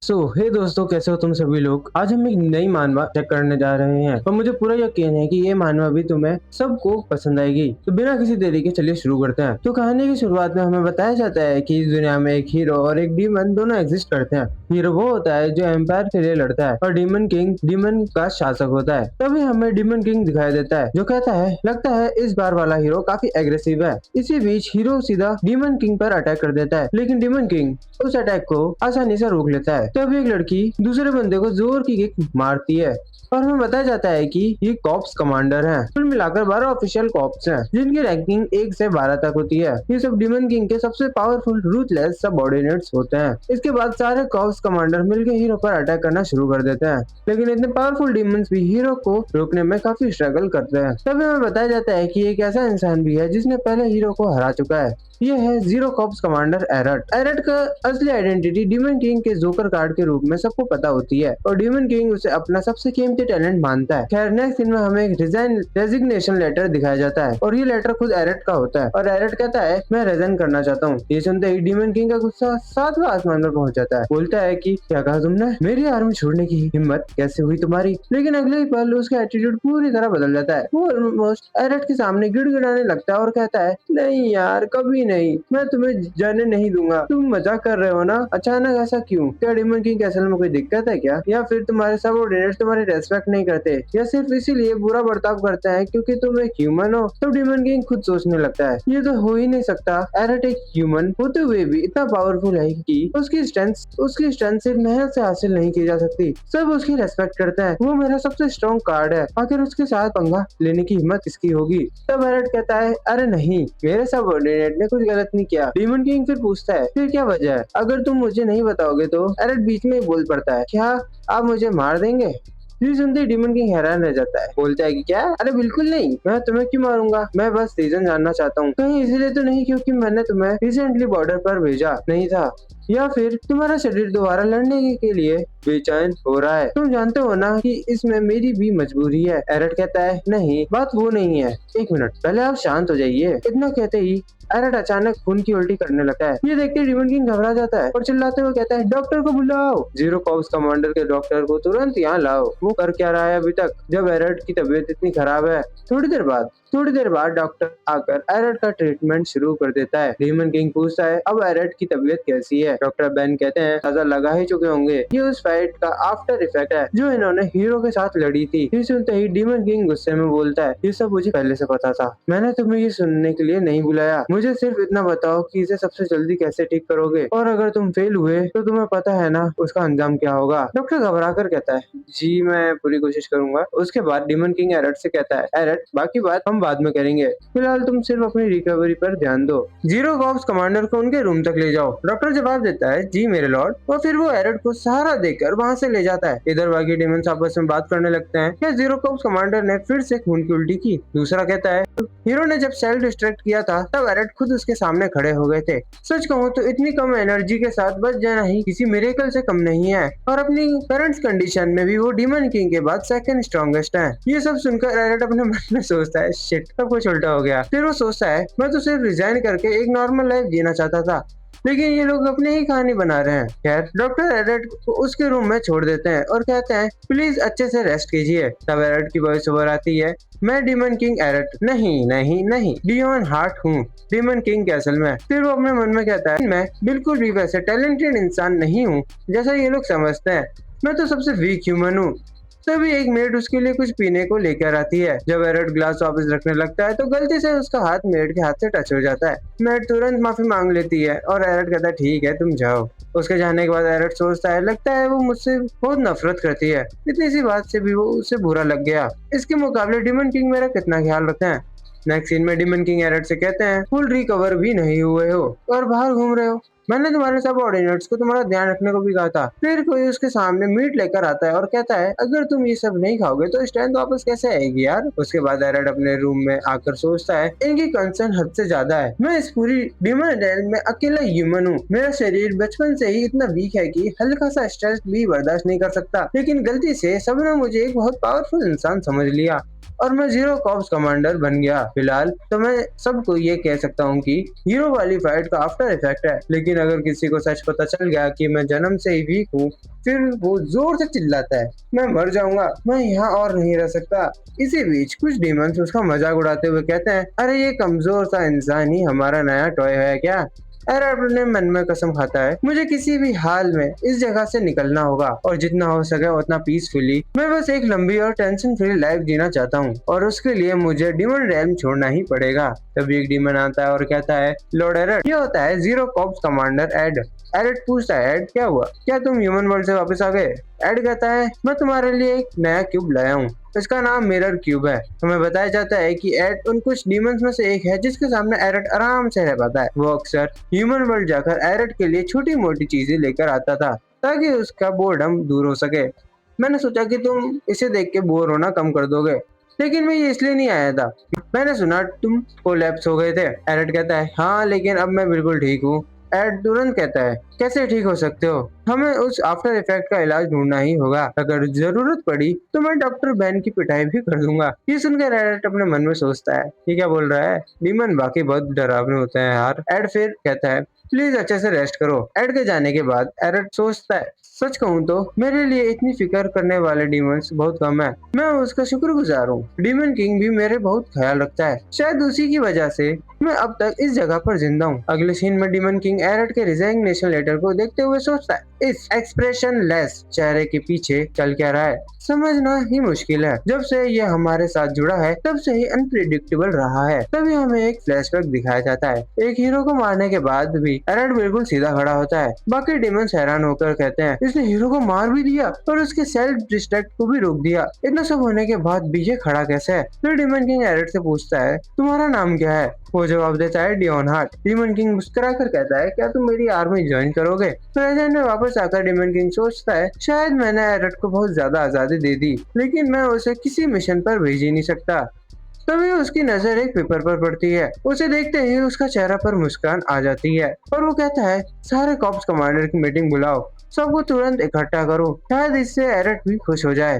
हे दोस्तों, कैसे हो तुम सभी लोग। आज हम एक नई मानवा चेक करने जा रहे हैं और मुझे पूरा यकीन है कि ये मानवा भी तुम्हें सबको पसंद आएगी। तो बिना किसी देरी के चलिए शुरू करते हैं। तो कहानी की शुरुआत में हमें बताया जाता है कि इस दुनिया में एक हीरो और एक डीमन दोनों एग्जिस्ट करते हैं। हीरो वो होता है जो एम्पायर के लिए लड़ता है और डीमन किंग डीमन का शासक होता है। तभी हमें डीमन किंग दिखाई देता है जो कहता है, लगता है इस बार वाला हीरो काफी एग्रेसिव है। इसी बीच हीरो सीधा डीमन किंग पर अटैक कर देता है, लेकिन डीमन किंग उस अटैक को आसानी से रोक लेता है। तब एक लड़की दूसरे बंदे को जोर की किक मारती है और हमें बताया जाता है कि ये कॉप्स कमांडर हैं। कुल मिलाकर 12 ऑफिशियल कॉप्स हैं जिनकी रैंकिंग 1 से 12 तक होती है। ये सब डीमन किंग के सबसे पावरफुल रूथलेस सबऑर्डिनेट्स होते हैं। इसके बाद सारे कॉप्स कमांडर मिलकर हीरो पर अटैक करना शुरू कर देते हैं, लेकिन इतने पावरफुल डीमंस भी हीरो को रोकने में काफी स्ट्रगल करते हैं। तभी हमें बताया जाता है कि एक ऐसा इंसान भी है जिसने पहले हीरो को हरा चुका है। ये है जीरो कॉप्स कमांडर एरट। एरट का असली आइडेंटिटी डीमन किंग के जोकर कार्ड के रूप में सबको पता होती है और डीमन किंग उसे अपना सबसे कीमती टैलेंट मानता है। खैर, नेक्स्ट सीन में हमें एक रेजिग्नेशन लेटर दिखाया जाता है और ये लेटर खुद एरट का होता है और एरट कहता है, मैं रिजाइन करना चाहता हूँ। ये सुनते ही डीमन किंग का गुस्सा 7वां आसमान पर पहुंच जाता है। बोलता है कि क्या कहा तुमने, मेरी आर्मी छोड़ने की हिम्मत कैसे हुई तुम्हारी। लेकिन अगले ही पल उसका एटीट्यूड पूरी तरह बदल जाता है। वो ऑलमोस्ट एरट के सामने गिड़गिड़ाने लगता है और कहता है, नहीं यार, कभी नहीं, मैं तुम्हें जाने नहीं दूंगा। तुम मजाक कर रहे हो ना। अचानक ऐसा क्यों? क्या डीमन किंग कैसल में कोई दिक्कत है क्या, या फिर तुम्हारे सबऑर्डिनेट्स तुम्हारी रेस्पेक्ट नहीं करते, या सिर्फ इसीलिए बुरा बर्ताव करते हैं क्योंकि तुम एक ह्यूमन हो। तो डीमन किंग खुद सोचने लगता है, ये तो हो ही नहीं सकता। एरट एक ह्यूमन होते हुए भी इतना पावरफुल है कि उसकी स्ट्रेंथ सिर्फ मेहनत से हासिल नहीं की जा सकती। सब उसकी रेस्पेक्ट करते हैं। वो मेरा सबसे स्ट्रॉन्ग कार्ड है, आखिर उसके साथ पंगा लेने की हिम्मत किसकी होगी। तब एरट कहता है, अरे नहीं, मेरे सबऑर्डिनेट ने कुछ गलत नहीं किया। डीमन किंग फिर पूछता है, फिर क्या वजह है? अगर तुम मुझे नहीं बताओगे तो। एरट बीच में बोल पड़ता है, क्या आप मुझे मार देंगे? ये सुनते ही डीमन किंग हैरान रह जाता है। बोलता है कि क्या? अरे बिल्कुल नहीं, मैं तुम्हें क्यों मारूंगा। मैं बस रीजन जानना चाहता हूँ। कहीं इसलिए तो नहीं क्योंकि मैंने तुम्हें रिसेंटली बॉर्डर पर भेजा नहीं था, या फिर तुम्हारा शरीर दोबारा लड़ने के लिए बेचैन हो रहा है। तुम जानते हो ना कि इसमें मेरी भी मजबूरी है। एरट कहता है, नहीं, बात वो नहीं है, एक मिनट, पहले आप शांत हो जाइए। इतना कहते ही एरट अचानक खून की उल्टी करने लगता है। ये देखते डीमन किंग घबरा जाता है और चिल्लाते हुए कहता है, डॉक्टर को बुलाओ। जीरो कॉप्स कमांडर के डॉक्टर को तुरंत यहाँ लाओ। वो कर क्या रहा है अभी तक, जब एरट की तबीयत इतनी खराब है। थोड़ी देर बाद डॉक्टर आकर एरट का ट्रीटमेंट शुरू कर देता है। डीमन किंग पूछता है, अब एरट की तबीयत कैसी है? डॉक्टर बेन कहते हैं, अंदाजा लगा ही चुके होंगे, ये उस फाइट का आफ्टर इफेक्ट है जो इन्होंने हीरो के साथ लड़ी थी। ये सुनते ही डीमन किंग गुस्से में बोलता है, ये सब मुझे पहले से पता था, मैंने तुम्हें ये सुनने के लिए नहीं बुलाया। मुझे सिर्फ इतना बताओ कि इसे सबसे जल्दी कैसे ठीक करोगे, और अगर तुम फेल हुए तो तुम्हें पता है ना उसका अंजाम क्या होगा। डॉक्टर घबरा कर कहता है, जी मैं पूरी कोशिश करूंगा। उसके बाद डीमन किंग एरट से कहता है, एरट, बाकी बात हम बाद में करेंगे, फिलहाल तुम सिर्फ अपनी रिकवरी पर ध्यान दो। जीरो कॉप्स कमांडर को उनके रूम तक ले जाओ। डॉक्टर जवाब देता है, जी मेरे लॉर्ड, और फिर वो एरट को सहारा देकर वहाँ से ले जाता है। इधर बाकी डेमंस आपस में बात करने लगते हैं। क्या जीरो कॉप्स कमांडर ने फिर से खून की उल्टी की? दूसरा कहता है, हीरो ने जब सेल डिस्ट्रैक्ट किया था तब एरट खुद उसके सामने खड़े हो गए थे। सच कहूँ तो इतनी कम एनर्जी के साथ बच जाना ही किसी मिरेकल से कम नहीं है, और अपनी करंट कंडीशन में भी वो डीमन किंग के बाद सेकंड स्ट्रॉन्गेस्ट है। ये सब सुनकर एरट अपने मन में सोचता है, शिट, सब कुछ उल्टा हो गया। फिर वो सोचता है, मैं तो सिर्फ रिजाइन करके एक नॉर्मल लाइफ जीना चाहता था, लेकिन ये लोग अपनी ही कहानी बना रहे हैं। खैर, डॉक्टर एरट को उसके रूम में छोड़ देते हैं और कहते हैं, प्लीज अच्छे से रेस्ट कीजिए। तब एरट की वॉइस ओवर आती है, मैं डीमन किंग एरट नहीं नहीं नहीं, डियोन हार्ट हूँ, डीमन किंग कैसल में। फिर वो अपने मन में कहता है, मैं बिल्कुल भी वैसे टैलेंटेड इंसान नहीं हूँ जैसा ये लोग समझते हैं, मैं तो सबसे वीक ह्यूमन हूँ। तभी एक मेड उसके लिए कुछ पीने को लेकर आती है। जब एरट ग्लास वापस रखने लगता है तो गलती से उसका हाथ मेड के हाथ से टच हो जाता है। मेड तुरंत माफी मांग लेती है और एरट कहता है, ठीक है, तुम जाओ। उसके जाने के बाद एरट सोचता है, लगता है वो मुझसे बहुत नफरत करती है, इतनी सी बात से भी वो उसे बुरा लग गया। इसके मुकाबले डीमन किंग मेरा कितना ख्याल रखते हैं। नेक्स्ट सीन में डीमन किंग एरट से कहते हैं, फुल रिकवर भी नहीं हुए हो और बाहर घूम रहे हो। मैंने तुम्हारे सब ऑर्डिनेट्स को तुम्हारा ध्यान रखने को भी कहा था। फिर कोई उसके सामने मीट लेकर आता है और कहता है, अगर तुम ये सब नहीं खाओगे तो स्ट्रेंथ वापस कैसे आएगी यार। उसके बाद एरट अपने रूम में आकर सोचता है, इनकी कंसर्न हद से ज्यादा है। मैं इस पूरी डीमन रेल्म में अकेला ह्यूमन हूँ। मेरा शरीर बचपन से ही इतना वीक है कि हल्का सा स्ट्रेस भी बर्दाश्त नहीं कर सकता, लेकिन गलती से सबने मुझे एक बहुत पावरफुल इंसान समझ लिया। और मैं जीरो कॉप्स कमांडर बन गया। फिलहाल तो मैं सबको ये कह सकता हूँ कि हीरो वाली फाइट का आफ्टर इफेक्ट है, लेकिन अगर किसी को सच पता चल गया कि मैं जन्म से ही वीक हूँ, फिर वो जोर से चिल्लाता है, मैं मर जाऊंगा, मैं यहाँ और नहीं रह सकता। इसी बीच कुछ डीमंस उसका मजाक उड़ाते हुए कहते हैं, अरे ये कमजोर सा इंसान ही हमारा नया टॉय है क्या? एरर अपने मन में कसम खाता है, मुझे किसी भी हाल में इस जगह से निकलना होगा और जितना हो सके उतना पीसफुली। मैं बस एक लंबी और टेंशन फ्री लाइफ जीना चाहता हूँ और उसके लिए मुझे डीमन रेल्म छोड़ना ही पड़ेगा। तभी एक डीमन आता है और कहता है, लॉर्ड एरर, ये होता है zero corps commander aide. Aide पूछता है, एड क्या हुआ, क्या तुम ह्यूमन वर्ल्ड से वापस आ गए? एड कहता है, मैं तुम्हारे लिए एक नया क्यूब लाया हूँ, इसका नाम मिरर क्यूब है। हमें बताया जाता है कि एड उन कुछ डीमंस में से एक है जिसके सामने एरट आराम से रह पाता है। वो अक्सर ह्यूमन वर्ल्ड जाकर एरट के लिए छोटी मोटी चीजें लेकर आता था ताकि उसका बोर्डम दूर हो सके। मैंने सोचा कि तुम इसे देख के बोर होना कम कर दोगे, लेकिन मैं ये इसलिए नहीं आया था, मैंने सुना तुम कोलैप्स हो गए थे। एरट कहता है, हाँ लेकिन अब मैं बिल्कुल ठीक हूँ। एड तुरंत कहता है, कैसे ठीक हो सकते हो? हमें उस आफ्टर इफेक्ट का इलाज ढूंढना ही होगा, अगर जरूरत पड़ी तो मैं डॉक्टर बैन की पिटाई भी कर दूंगा। ये सुनकर एड अपने मन में सोचता है, ये क्या बोल रहा है, डीमन बाकी बहुत डरावने होते हैं यार। एड फिर कहता है, प्लीज अच्छे से रेस्ट करो। एड के जाने के बाद एड सोचता है, सच कहूँ तो मेरे लिए इतनी फिक्र करने वाले डीमंस बहुत कम है, मैं उसका शुक्रगुजार हूँ। डीमन किंग भी मेरे बहुत ख्याल रखता है, शायद उसी की वजह से मैं अब तक इस जगह पर जिंदा हूँ। अगले सीन में डीमन किंग एरट के रिजाइग्नेशन लेटर को देखते हुए सोचता है, इस एक्सप्रेशन लेस चेहरे के पीछे चल क्या रहा है, समझना ही मुश्किल है। जब से ये हमारे साथ जुड़ा है तब से ही अनप्रिडिक्टेबल रहा है। तभी हमें एक फ्लैशबैक दिखाया जाता है, एक हीरो को मारने के बाद भी एरट बिल्कुल सीधा खड़ा होता है। बाकी डीमंस हैरान होकर कहते हैं, इसने हीरो को मार भी दिया और उसके सेल्फ डिस्ट्रैक्ट को भी रोक दिया, इतना सब होने के बाद भी ये खड़ा कैसे है? फिर डीमन किंग एरट से पूछता है, तुम्हारा नाम क्या है? वो जवाब देता है, डियोन हार्ट। डीमन किंग मुस्कुरा कर कहता है, क्या तुम मेरी आर्मी ज्वाइन करोगे? प्रेजेंट में वापस आकर डीमन किंग सोचता है, शायद मैंने एरट को बहुत ज्यादा आजादी दे दी, लेकिन मैं उसे किसी मिशन पर भेज ही नहीं सकता। तभी उसकी नजर एक पेपर पर पड़ती है, उसे देखते ही उसका चेहरा पर मुस्कान आ जाती है और वो कहता है, सारे कॉप्स कमांडर की मीटिंग बुलाओ, सबको तुरंत इकट्ठा करो, शायद इससे एरट भी खुश हो जाए।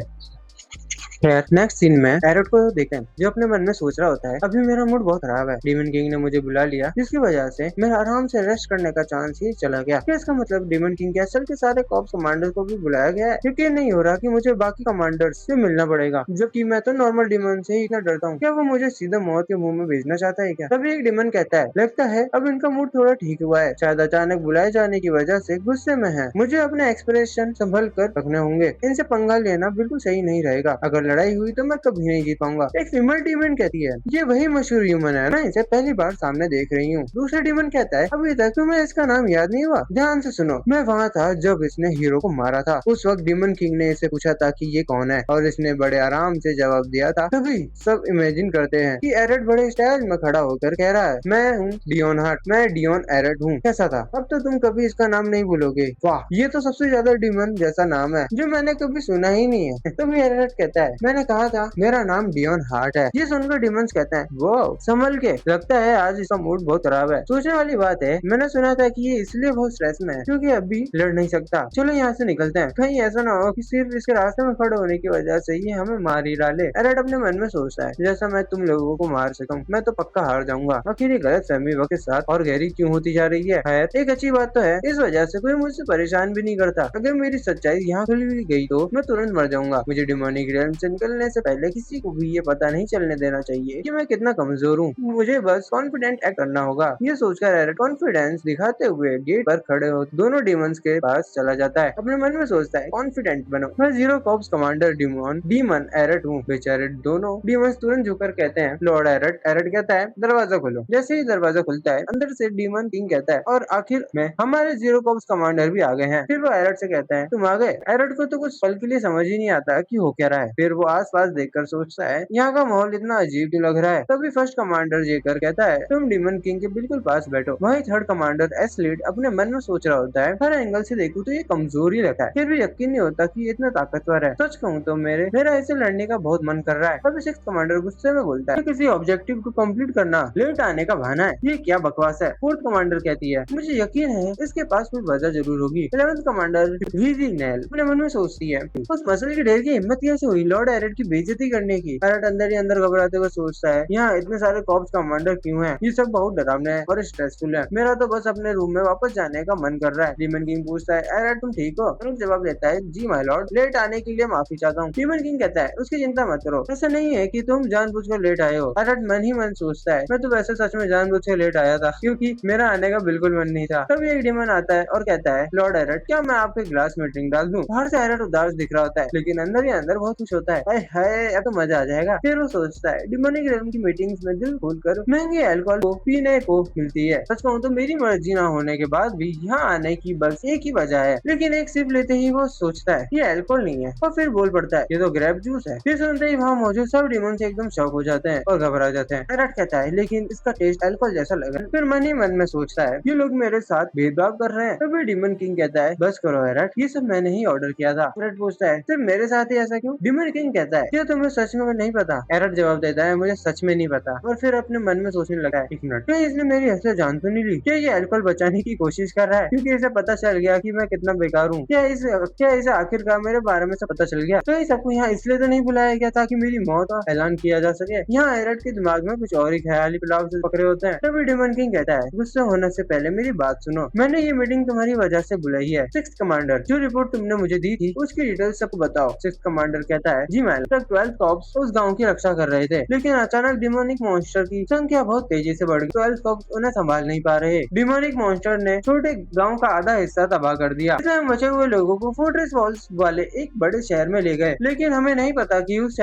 खैर नेक्स्ट सीन में एरट को देखते हैं जो अपने मन में सोच रहा होता है, अभी मेरा मूड बहुत खराब है, डीमन किंग ने मुझे बुला लिया जिसकी वजह से मेरा आराम से रेस्ट करने का चांस ही चला गया। क्या इसका मतलब डीमन किंग कैसल के सारे कॉप्स कमांडर को भी बुलाया गया है? क्योंकि नहीं हो रहा कि मुझे बाकी कमांडर्स से मिलना पड़ेगा, जबकि मैं तो नॉर्मल डीमन से ही इतना डरता हूँ। क्या वो मुझे सीधा मौत के मुंह में भेजना चाहता है क्या? तभी एक डीमन कहता है, लगता है अब इनका मूड थोड़ा ठीक हुआ है, शायद अचानक बुलाए जाने की वजह से गुस्से में है, मुझे अपने एक्सप्रेशन संभल कर रखने होंगे, इनसे पंगा लेना बिल्कुल सही नहीं रहेगा, अगर लड़ाई हुई तो मैं कभी नहीं जीत पाऊंगा। एक फीमेल डीमन कहती है, ये वही मशहूर ह्यूमन है ना, इसे पहली बार सामने देख रही हूँ। दूसरा डीमन कहता है, अभी तक तुम्हें इसका नाम याद नहीं हुआ? ध्यान से सुनो, मैं वहाँ था जब इसने हीरो को मारा था। उस वक्त डीमन किंग ने इसे पूछा था कि ये कौन है और इसने बड़े आराम से जवाब दिया था। तभी सब इमेजिन करते हैं कि एरट बड़े स्टाइल में खड़ा होकर कह रहा है, मैं हूँ डियोन हार्ट, मैं डियोन एरट हूँ। कैसा था? अब तो तुम कभी इसका नाम नहीं भूलोगे। वाह, ये तो सबसे ज्यादा डीमन जैसा नाम है जो मैंने कभी सुना ही नहीं है। तभी एरट कहता है, मैंने कहा था मेरा नाम डियोन हार्ट है। ये सुनकर डीमंस कहते हैं, वो संभल के, लगता है आज इसका मूड बहुत खराब है। सोचने वाली बात है, मैंने सुना था कि ये इसलिए बहुत स्ट्रेस में है क्योंकि अभी लड़ नहीं सकता। चलो यहाँ से निकलते हैं, कहीं ऐसा ना हो कि सिर्फ इसके रास्ते में खड़े होने की वजह से ये हमें मार ही डाले। एरट अपने मन में सोचता है, जैसा मैं तुम लोगों को मार सकूं, मैं तो पक्का हार जाऊंगा। आखिर ये गलतफहमी वक्त के साथ और गहरी क्यों होती जा रही है? खैर एक अच्छी बात तो है, इस वजह से कोई मुझसे परेशान भी नहीं करता। अगर मेरी सच्चाई यहाँ खुल गई तो मैं तुरंत मर जाऊंगा। मुझे डिमोनिक रियल्म से निकलने से पहले किसी को भी ये पता नहीं चलने देना चाहिए कि मैं कितना कमजोर हूँ। मुझे बस कॉन्फिडेंट एक्ट करना होगा। ये सोचकर एरट कॉन्फिडेंस दिखाते हुए गेट पर खड़े हो दोनों डीमंस के पास चला जाता है। अपने मन में सोचता है, कॉन्फिडेंट बनो, मैं जीरो कॉप्स कमांडर डीमन एरट हूँ। बेचारे दोनों डीमंस तुरंत झुककर कहते हैं, लॉर्ड एरट। एरट कहता है, दरवाजा खोलो। जैसे ही दरवाजा खुलता है अंदर से डीमन किंग कहता है, और आखिर में हमारे जीरो कॉप्स कमांडर भी आ गए हैं। फिर वो एरट से कहता है, तुम आ गए? एरट को तो कुछ पल के लिए समझ ही नहीं आता कि हो क्या रहा है। फिर वो आस पास देखकर सोचता है, यहाँ का माहौल इतना अजीब क्यों लग रहा है। तभी फर्स्ट कमांडर जेकर कहता है, तुम डीमन किंग के बिल्कुल पास बैठो। वही थर्ड कमांडर एस्लीड अपने मन में सोच रहा होता है, हर एंगल से देखूं तो ये कमजोर ही लगता है, फिर भी यकीन नहीं होता कि ये इतना ताकतवर है। सच कहूँ तो मेरा इसे लड़ने का बहुत मन कर रहा है। तभी सिक्स्थ कमांडर गुस्से में बोलता है, किसी ऑब्जेक्टिव को कंप्लीट करना लेट आने का बहाना है, ये क्या बकवास है। फोर्थ कमांडर कहती है, मुझे यकीन है इसके पास कोई वजह जरूर होगी। 11th कमांडर वीजी नेल अपने मन में सोचती है, उस मसल के ढेर की हिम्मत कैसे हुई लॉर्ड लॉर्ड एरट की बेइज्जती करने की। एरट अंदर ही अंदर घबराते हुए सोचता है, यहाँ इतने सारे कॉप्स कमांडर क्यों हैं? ये सब बहुत डरावने हैं और स्ट्रेसफुल है। मेरा तो बस अपने रूम में वापस जाने का मन कर रहा है। डीमन किंग पूछता है, एरट तुम ठीक हो? एरट जवाब देता है, जी माय लॉर्ड, लेट आने के लिए माफी चाहता हूँ। डीमन किंग कहता है, उसकी चिंता मत करो, ऐसा नहीं है कि तुम जानबूझकर लेट आए हो। एरट मन ही मन सोचता है, मैं तो वैसे सच में जानबूझकर लेट आया था, क्योंकि मेरा आने का बिल्कुल मन नहीं था। तभी एक डीमन आता है और कहता है, लॉर्ड एरट, क्या मैं आपके ग्लास में ड्रिंक डाल दूं? बाहर से एरट उदास दिख रहा होता है, लेकिन अंदर ही अंदर बहुत खुश होता है। हाय हाय, अब तो मजा आ जाएगा। फिर वो सोचता है, डिमोनिक रेलम की मीटिंग्स में दिल खोलकर महंगे अल्कोहल को पीने को मिलती है। सच कहूं तो मेरी मर्जी ना होने के बाद भी यहाँ आने की बस एक ही वजह है, लेकिन एक सिप लेते ही वो सोचता है ये अल्कोहल नहीं है, और फिर बोल पड़ता है ये तो ग्रेप जूस है। फिर सुनते ही वहाँ मौजूद सब डिमोन से एकदम शॉक हो जाते हैं और घबरा जाते हैं। एरट कहता है, लेकिन इसका टेस्ट अल्कोहल जैसा लगा। फिर मन ही मन में सोचता है, ये लोग मेरे साथ भेदभाव कर रहे हैं। तभी डिमन किंग कहता है, बस करो एरट, ये सब मैंने ही ऑर्डर किया था। एरट पूछता है, सिर्फ मेरे साथ ही ऐसा क्यों? डिमन किंग कहता है, क्या तुम्हें सच में नहीं पता? एरट जवाब देता है, मुझे सच में नहीं पता। और फिर अपने मन में सोचने लगा है, एक मिनट, क्या इसने मेरी हंसी जान तो नहीं ली? क्या ये अल्कोहल बचाने की कोशिश कर रहा है क्योंकि इसे पता चल गया कि मैं कितना बेकार हूँ? क्या इसे आखिरकार मेरे बारे में से पता चल गया? तो इस सबको यहाँ इसलिए तो नहीं बुलाया गया ताकि मेरी मौत का ऐलान किया जा सके? यहाँ एरट के दिमाग में कुछ और ही ख्याली पुलाव से पकड़े होते हैं। तभी डिमन किंग कहता है, गुस्सा होने से पहले मेरी बात सुनो, मैंने ये मीटिंग तुम्हारी वजह से बुलाई है। सिक्स्थ कमांडर, जो रिपोर्ट तुमने मुझे दी थी उसकी डिटेल सबको बताओ। सिक्स्थ कमांडर कहता है, जी मैम, 12 कॉप्स उस गांव की रक्षा कर रहे थे, लेकिन अचानक डिमोनिक मॉन्स्टर की संख्या बहुत तेजी से बढ़ गई। 12 कॉप्स उन्हें संभाल नहीं पा रहे। डिमोनिक मॉन्स्टर ने छोटे गांव का आधा हिस्सा तबाह कर दिया। इसलिए हम बचे हुए लोगों को फोर्ट्रेस वॉल्स वाले एक बड़े शहर में ले गए, लेकिन हमें नहीं पता कि उस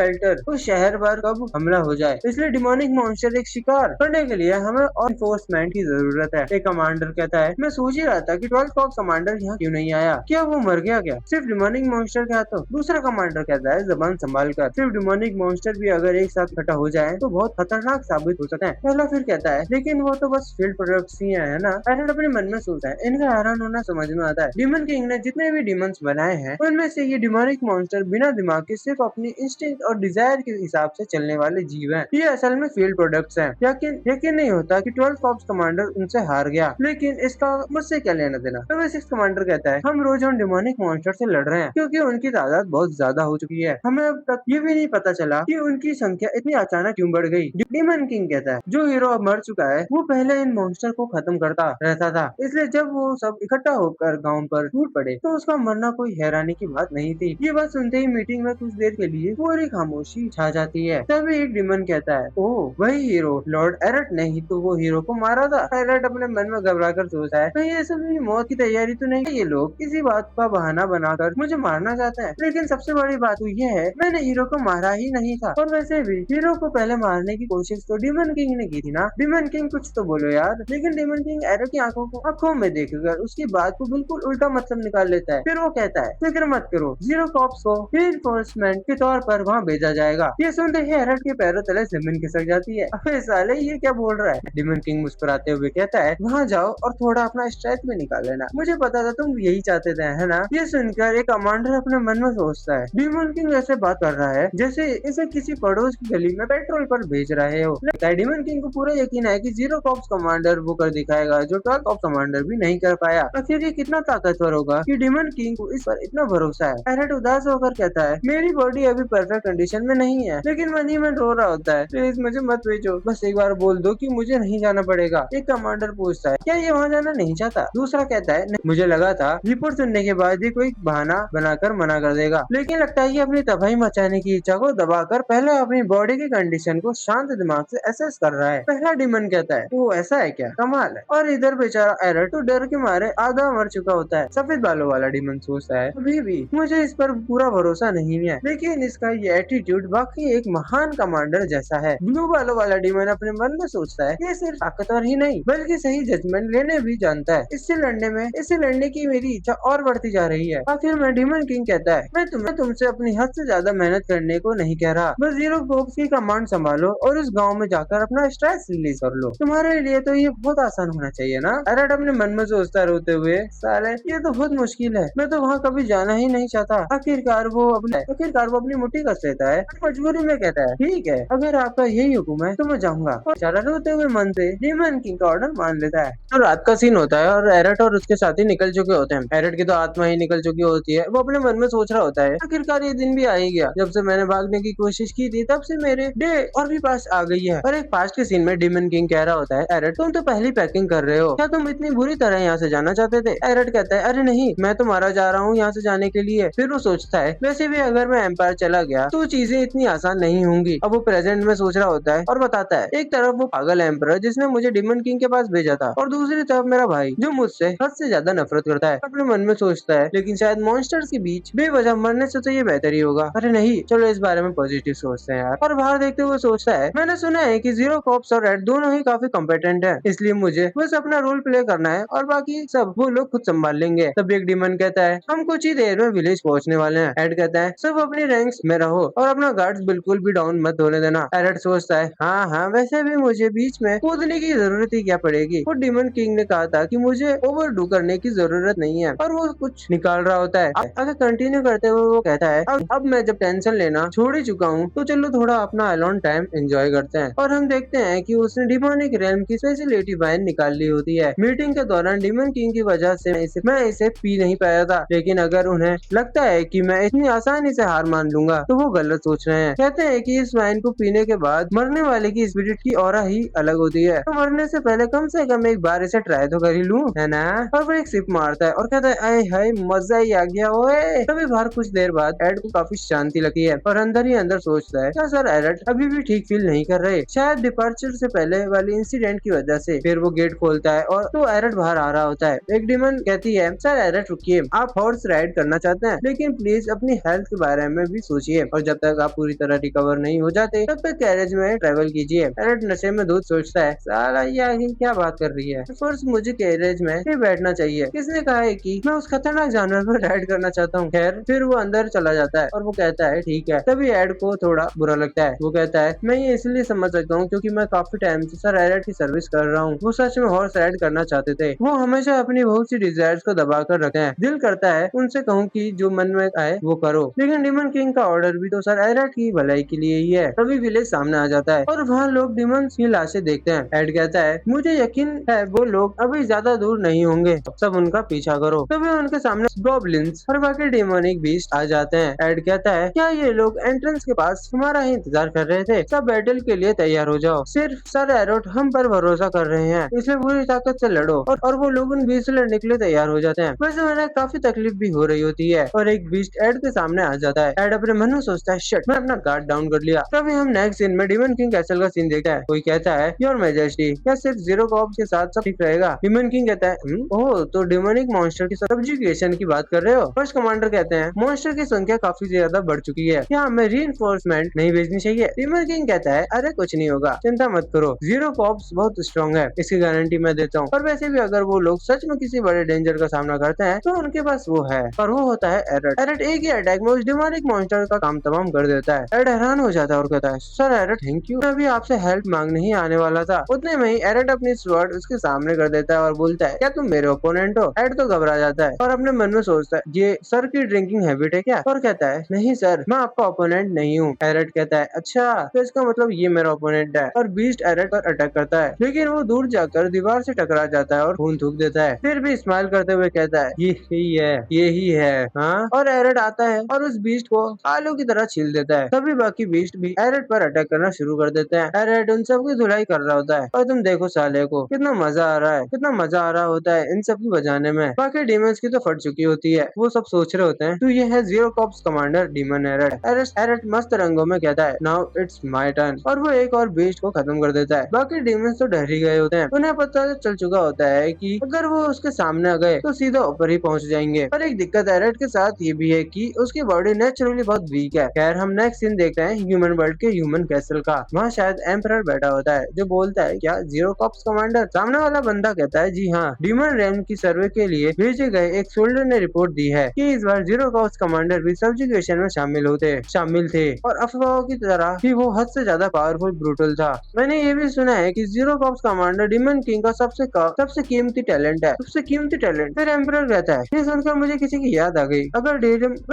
शहर पर कब हमला हो जाए। इसलिए डिमोनिक मॉन्स्टर एक शिकार करने के लिए हमें और एनफोर्समेंट की जरूरत है। एक कमांडर कहता है, मैं सोच ही रहा था कि 12 कॉप्स कमांडर यहाँ क्यों नहीं आया? क्या वो मर गया क्या? सिर्फ डिमोनिक मॉन्स्टर क्या? तो दूसरा कमांडर कहता है, जबान संभाल कर, सिर्फ डिमोनिक मॉन्स्टर भी अगर एक साथ इकट्ठा हो जाए तो बहुत खतरनाक साबित हो सकते हैं। पहला फिर कहता है, लेकिन वो तो बस फील्ड प्रोडक्ट्स ही है ना? एरट अपने मन में सोचता है, इनका हैरान होना समझ में आता है। डिमन किंग ने जितने भी डिमंस बनाए हैं उनमें से ये डिमोनिक मॉन्स्टर बिना दिमाग के सिर्फ अपनी इंस्टिंक्ट और डिजायर के हिसाब से चलने वाले जीव हैं। ये असल में फील्ड प्रोडक्ट्स हैं। यकीन नहीं होता कि 12 कॉप्स कमांडर उनसे हार गया, लेकिन इसका मुझसे क्या लेना देना? तब सिक्स कमांडर कहता है, हम रोज उन डिमोनिक मॉन्स्टर से लड़ रहे हैं क्योंकि उनकी तादाद बहुत ज्यादा हो चुकी है। हमें अब तक ये भी नहीं पता चला कि उनकी संख्या इतनी अचानक क्यों बढ़ गई। डिमन किंग कहता है, जो हीरो अब मर चुका है वो पहले इन मॉन्स्टर को खत्म करता रहता था, इसलिए जब वो सब इकट्ठा होकर गांव पर टूट पड़े तो उसका मरना कोई हैरानी की बात नहीं थी। ये बात सुनते ही मीटिंग में कुछ देर के लिए पूरी खामोशी छा जाती है। तभी एक डिमन कहता है, ओह वही हीरो लॉर्ड एरट ने ही तो वो हीरो को मारा था। एरट अपने मन में घबरा कर सोचता है, कहीं ये सब मेरी मौत की तैयारी तो नहीं? ये लोग इसी बात का बहाना बनाकर मुझे मारना चाहते हैं। लेकिन सबसे बड़ी बात तो ये है, मैंने हीरो को मारा ही नहीं था, और वैसे भी हीरो को पहले मारने की कोशिश तो डिमन किंग ने की थी ना? डिमन किंग कुछ तो बोलो यार। लेकिन डिमन किंग एरट की आंखों में देखकर उसकी बात को बिल्कुल उल्टा मतलब निकाल लेता है। फिर वो कहता है, फिक्र मत करो, 0 कॉप्स को रिइंफोर्समेंट के तौर पर वहाँ भेजा जाएगा। ये सुनते ही एरट के पैरों तले जमीन खिसक जाती है। अबे साले ये क्या बोल रहा है? डिमन किंग मुस्कुराते हुए कहता है, वहाँ जाओ और थोड़ा अपना स्ट्रेस में निकाल लेना, मुझे पता था तुम यही चाहते थे, है ना? ये सुनकर एक कमांडर अपने मन में सोचता है, डिमन किंग ऐसे बात कर रहा है जैसे इसे किसी पड़ोस की गली में पेट्रोल पर भेज रहे हो। लगता है डिमन किंग को पूरा यकीन है कि 0 कॉप्स कमांडर वो कर दिखाएगा जो 12 कॉप्स कमांडर भी नहीं कर पाया। आखिर ये कितना ताकतवर होगा कि डिमन किंग को इस पर इतना भरोसा है। एरट उदास होकर कहता है, मेरी बॉडी अभी परफेक्ट कंडीशन में नहीं है, लेकिन मन ही मन रो रहा होता है, प्लीज मुझे मत भेजो, बस एक बार बोल दो कि मुझे नहीं जाना पड़ेगा। एक कमांडर पूछता है, क्या ये वहाँ जाना नहीं चाहता? दूसरा कहता है, नहीं, मुझे लगा था रिपोर्ट सुनने के बाद ही कोई बहाना बनाकर मना कर देगा, लेकिन लगता है ये अपनी तबाही मचाने की इच्छा को दबाकर पहले अपनी बॉडी की कंडीशन को शांत दिमाग से एसेस कर रहा है। पहला डिमन कहता है, वो ऐसा है क्या? कमाल है। और इधर बेचारा एरट तो डर के मारे आधा मर चुका होता है। सफेद बालों वाला डिमन सोचता है, अभी भी मुझे इस पर पूरा भरोसा नहीं है, लेकिन इसका ये एटीट्यूड बाकी एक महान कमांडर जैसा है। ब्लू बालों वाला डिमन अपने मन में सोचता है, ये सिर्फ ताकतवर ही नहीं बल्कि सही जजमेंट लेने भी जानता है। इससे लड़ने की मेरी इच्छा और बढ़ती जा रही है। आखिर में डिमन किंग कहता है, मैं तुमसे अपनी हद से ज्यादा मेहनत करने को नहीं कह रहा, बस 0 कॉप्स की कमांड संभालो और उस गाँव में जाकर अपना स्ट्रेस रिलीज कर लो। तुम्हारे लिए तो ये बहुत आसान होना चाहिए ना? एरट अपने मन में सोचता रोते हुए, साले ये तो बहुत मुश्किल है, मैं तो वहाँ कभी जाना ही नहीं चाहता। आखिरकार वो अपनी मुट्ठी कस लेता है, मजबूरी में कहता है, ठीक है अगर आपका यही हुक्म है तो मैं जाऊंगा। और बेचारा रोते हुए मन से डिमन किंग का ऑर्डर मान लेता है। तो रात का सीन होता है और एरट और उसके साथी निकल चुके होते हैं। एरट की तो आत्मा ही निकल चुकी होती है। वो अपने मन में सोच रहा होता है, आखिरकार ये दिन भी आ ही गया। जब से मैंने भागने की कोशिश की थी तब से मेरे डे और भी पास आ गई है। और एक पास्ट के सीन में डीमन किंग कह रहा होता है, एरट तुम तो पहली पैकिंग कर रहे हो, क्या तुम इतनी बुरी तरह यहाँ से जाना चाहते थे? एरट कहता है, अरे नहीं, मैं तो मारा जा रहा हूँ यहाँ से जाने के लिए। फिर वो सोचता है, वैसे भी अगर मैं एम्पायर चला गया तो चीजें इतनी आसान नहीं होंगी। अब वो प्रेजेंट में सोच रहा होता है और बताता है, एक तरफ वो पागल एम्पायर जिसने मुझे डीमन किंग के पास भेजा था, और दूसरी तरफ मेरा भाई जो मुझसे हद से ज्यादा नफरत करता है। अपने मन में सोचता है, लेकिन शायद मॉन्स्टर्स के बीच बेवजह मरने से तो ये बेहतर ही होगा। अरे नहीं, चलो इस बारे में पॉजिटिव सोचते हैं यार। और बाहर देखते हुए सोचता है, मैंने सुना है कि जीरो कॉप्स और रेड दोनों ही काफी कॉम्पिटेंट है, इसलिए मुझे बस अपना रोल प्ले करना है और बाकी सब वो लोग खुद संभाल लेंगे। तब एक डीमन कहता है, हम कुछ ही देर में विलेज पहुंचने वाले हैं। एड कहता है, सब अपनी रैंक्स में रहो और अपना गार्ड्स बिल्कुल भी डाउन मत होने देना। एड सोचता है, हाँ हाँ, वैसे भी मुझे बीच में कूदने की जरूरत ही क्या पड़ेगी। वो डीमन किंग ने कहा था कि मुझे ओवरडू करने की जरूरत नहीं है, और वो कुछ निकाल रहा होता है। आगे कंटिन्यू करते हुए वो कहता है, अब मैं जब टेंशन लेना छोड़ ही चुका हूँ तो चलो थोड़ा अपना अलोन टाइम एंजॉय करते हैं। और हम देखते हैं कि उसने डिमोनिक रेल्म की स्पेशलिटी वाइन निकाल ली होती है। मीटिंग के दौरान डीमन किंग की वजह से मैं इसे पी नहीं पाया था, लेकिन अगर उन्हें लगता है कि मैं इतनी आसानी से हार मान लूंगा तो वो गलत सोच रहे हैं। कहते हैं कि इस वाइन को पीने के बाद मरने वाले की स्पिरिट की ऑरा ही अलग होती है, तो मरने से पहले कम से कम एक बार इसे ट्राई तो कर ही लूं, है ना? और वो एक सिप मारता है और कहता है, आए हाय, मजा ही आ गया ओए। तभी बाहर कुछ देर बाद एड को काफी शांति लगती है और अंदर ही अंदर सोचता है, क्या सर एरट अभी भी ठीक फील नहीं कर रहे, शायद डिपार्चर से पहले वाले इंसिडेंट की वजह से। फिर वो गेट खोलता है और तो एरट बाहर आ रहा होता है। एक डीमन कहती है, सर एरट रुकिए, आप हॉर्स राइड करना चाहते हैं, लेकिन प्लीज अपनी हेल्थ के बारे में भी सोचिए, और जब तक आप पूरी तरह रिकवर नहीं हो जाते तब तक कैरेज में ट्रेवल कीजिए। एरट नशे में दूध सोचता है, साला ये क्या बात कर रही है, फर्स्ट मुझे कैरेज में ही बैठना चाहिए, किसने कहा है कि मैं उस खतरनाक जानवर पर राइड करना चाहता हूँ। खैर, फिर वो अंदर चला जाता है और वो कहता है, ठीक है। तभी एड को थोड़ा बुरा लगता है। वो कहता है, मैं ये इसलिए समझ सकता हूँ क्योंकि मैं काफी टाइम से सर एरट की सर्विस कर रहा हूँ। वो सच में हॉर्स राइड करना चाहते थे, वो हमेशा अपनी बहुत सी डिजायर्स को दबा कर रखते हैं। दिल करता है उनसे कहूँ कि जो मन में आए वो करो, लेकिन डीमन किंग का ऑर्डर भी तो सर एरट की भलाई के लिए ही है। तभी विलेज सामने आ जाता है और वहाँ लोग डीमन की लाशें देखते हैं। एड कहता है, मुझे यकीन है वो लोग अभी ज्यादा दूर नहीं होंगे, सब उनका पीछा करो। तभी उनके सामने गॉब्लिन्स और बाकी डेमोनिक बीस्ट आ जाते हैं। एड कहता है, क्या ये लोग एंट्रेंस के पास हमारा ही इंतजार कर रहे थे? सब बैटल के लिए तैयार हो जाओ, सिर्फ सर एरट हम पर भरोसा कर रहे हैं, इसलिए पूरी ताकत से लड़ो। और वो लोग उन बीस्ट से लड़ने के लिए तैयार हो जाते हैं। वैसे उन्हें काफी तकलीफ भी हो रही होती है और एक बीस्ट एड के सामने आ जाता है। एड अपने मन में सोचता है, शिट, मैं अपना गार्ड डाउन कर लिया। तभी हम नेक्स्ट सीन में डीमन किंग कैसल का सीन देखता है। कोई कहता है, योर मैजेस्टी, क्या सिर्फ जीरो कॉप्स के साथ सब ठीक रहेगा? डीमन किंग कहता है, ओह, तो डिमोनिक मॉन्स्टर की सब्जुगेशन की बात कर रहे हो? फर्स्ट कमांडर कहते हैं, मॉन्स्टर की संख्या काफी ज्यादा बढ़ चुकी है, क्या हमें रीइंफोर्समेंट नहीं भेजनी चाहिए? डीमन किंग कहता है, अरे कुछ नहीं होगा, चिंता मत करो, जीरो कॉप्स बहुत स्ट्रॉन्ग है, इसकी गारंटी मैं देता हूँ। और वैसे भी अगर वो लोग सच में किसी बड़े डेंजर का सामना करते हैं तो उनके पास वो है, और वो होता है एरट। एरट एक ही अटैक में उस डिमोनिक मॉन्स्टर का काम तमाम कर देता है। एरट हैरान हो जाता है और कहता है, सर एरट थैंक यू, मैं भी आपसे हेल्प मांगने ही आने वाला था। उतने में ही एरट अपनी स्वॉर्ड उसके सामने कर देता है और बोलता है, क्या तुम मेरे ओपोनेंट हो? एड तो घबरा जाता है और अपने मन में सोचता है, ये सर की ड्रिंकिंग हैबिट है क्या? और कहता है, नहीं सर, मैं आपका ओपोनेंट नहीं हूँ। एरट कहता है, अच्छा, तो इसका मतलब ये मेरा ओपोनेंट है। और बीस्ट एरट पर अटैक करता है, लेकिन वो दूर जाकर दीवार से टकरा जाता है और खून थूक देता है। फिर भी स्माइल करते हुए कहता है, ये ही है, हाँ? और एरट आता है और उस बीस्ट को आलू की तरह छील देता है। तभी बाकी बीस्ट भी एरट पर अटैक करना शुरू कर देते हैं। एरट उन सबकी धुलाई कर रहा होता है और तुम देखो साले को कितना मजा आ रहा है, कितना मजा आ रहा होता है इन सब की बजाने में। बाकी डीमंस की तो फट चुकी होती है, वो सब सोच रहे होते हैं, तो ये है जीरो कॉप्स कमांडर डीमन एरट। एरट मस्त रंगों में कहता है, नाउ इट्स माय टर्न, और वो एक और बीस्ट को खत्म कर देता है। बाकी डीमंस तो डर ही गए होते हैं, उन्हें पता चल चुका होता है कि अगर वो उसके सामने आ गए तो सीधा ऊपर ही पहुंच जाएंगे। और एक दिक्कत एरट के साथ ये भी है कि उसकी बॉडी नेचुरली बहुत वीक है। खैर, हम नेक्स्ट सीन देखते हैं ह्यूमन वर्ल्ड के ह्यूमन कैसल का। वहाँ शायद एम्परर बैठा होता है जो बोलता है, क्या जीरो कॉप्स कमांडर? सामने वाला बंदा कहता है, जी हाँ, डीमन रेम की सर्वे के लिए भेजे गए एक सोल्जर ने रिपोर्ट दी है कि इस बार जीरो कॉप्स कमांडर भी सब्जुगेशन में शामिल थे और अफवाहों की तरह ही वो हद से ज्यादा पावरफुल ब्रूटल था। मैंने ये भी सुना है कि zero corps commander demon king का सबसे कीमती टैलेंट है, सबसे कीमती टैलेंट। फिर एम्परर कहता है, ये सुनकर मुझे किसी की याद आ गई, अगर